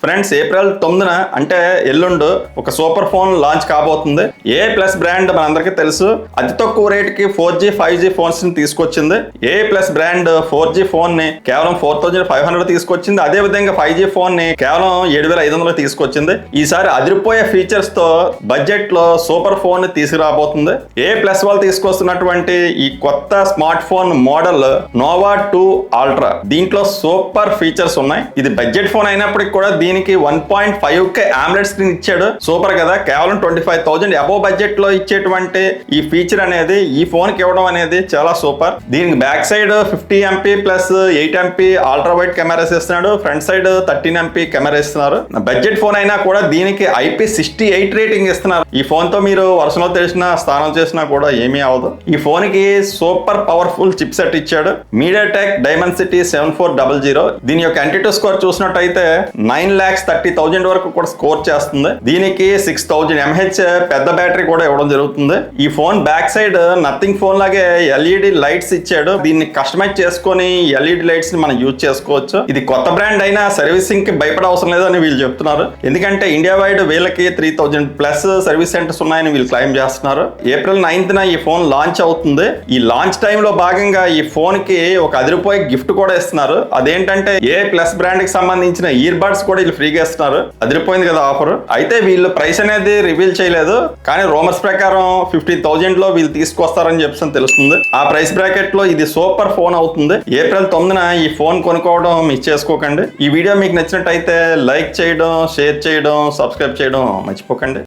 Friends April 9న అంటే ఎల్లుండు ఒక super phone launch కాబోతుంది. ఏ ప్లస్ బ్రాండ్ మనందరికీ తెలుసు, అతి తక్కువ రేటుకి 4G 5G ఫోన్స్ ని తీసుకొచ్చింది. ఏ ప్లస్ బ్రాండ్ 4G ఫోన్ ని కేవలం 4500 తీసుకొచ్చింది. అదే విధంగా 5G ఫోన్ ని కేవలం 7500 తీసుకొచ్చింది. ఈసారి అదిరిపోయే ఫీచర్స్ తో బడ్జెట్ లో సూపర్ ఫోన్ ని తీసుకురాబోతుంది. ఏ ప్లస్ వాళ్ళు తీసుకొస్తున్నటువంటి ఈ కొత్త smart phone model Nova 2 ultra. దీంట్లో సూపర్ ఫీచర్స్ ఉన్నాయి. ఇది బడ్జెట్ ఫోన్ అయినప్పటికీ కూడా దీనికి 1.5K AMOLED స్క్రీన్ ఇచ్చాడు. సూపర్ కదా. కేవలం 25,000 అబోవ్ బడ్జెట్ లో ఇచ్చేటువంటి ఈ ఫీచర్ అనేది ఈ ఫోన్ కి ఇవ్వడం అనేది చాలా సూపర్. దీనికి back side 50MP plus 8MP ultra wide cameras ఇస్తున్నాడు. ఫ్రంట్ సైడ్ 13MP కెమెరా ఇస్తున్నారు. బడ్జెట్ ఫోన్ అయినా కూడా దీనికి IP68 రేటింగ్ ఇస్తున్నారు. ఈ ఫోన్ తో మీరు వర్షంలో తెలిసినా స్నానం చేసినా కూడా ఏమీ అవదు. ఈ ఫోన్ కి సూపర్ పవర్ఫుల్ చిప్ సెట్ ఇచ్చాడు. MediaTek Dimensity 7400. దీని యొక్క Antutu స్కోర్ చూసినట్టయితే 9,30,000 వరకు కూడా స్కోర్ చేస్తుంది. దీనికి 6000 mAh పెద్ద బ్యాటరీ కూడా ఇవ్వడం జరుగుతుంది. ఈ phone back side nothing phone లాగే LED లైట్స్ ఇచ్చాడు. దీన్ని కస్టమైజ్ చేసుకొని LED లైట్స్ ని మనం యూజ్ చేసుకోవచ్చు. ఇది కొత్త బ్రాండ్ అయినా సర్వీసింగ్ కి భయపడే అవసరం లేదని వీళ్ళు చెప్తున్నారు. ఎందుకంటే ఇండియా వైడ్ వీళ్ళకి 3000 ప్లస్ సర్వీస్ సెంటర్స్ ఉన్నాయని వీళ్ళు క్లైమ్ చేస్తున్నారు. ఏప్రిల్ 9న ఈ ఫోన్ లాంచ్ అవుతుంది. ఈ లాంచ్ టైమ్ లో భాగంగా ఈ ఫోన్ కి ఒక అదిరిపోయే గిఫ్ట్ కూడా ఇస్తున్నారు. అదేంటంటే ఏ ప్లస్ బ్రాండ్ కి సంబంధించిన ఇయర్ బడ్స్ కూడా వీళ్ళు ఫ్రీగా ఇస్తున్నారు. అదిరిపోయింది కదా ఆఫర్. అయితే వీళ్ళు ప్రైస్ అనేది రివీల్ చేయలేదు, కానీ రూమర్స్ ప్రకారం 50,000 లో వీళ్ళు తీసుకొస్తారని చెప్పి తెలుస్తుంది. ఆ ప్రైస్ బ్రాకెట్ లో ఇది సూపర్ ఫోన్ అవుతుంది. ఏప్రిల్ 9న ఈ ఫోన్ కొనుక్కోవడం మిస్ చేసుకోకండి. ఈ వీడియో మీకు నచ్చినట్టయితే లైక్ చేయడం, షేర్ చేయడం, సబ్స్క్రైబ్ చేయడం మర్చిపోకండి.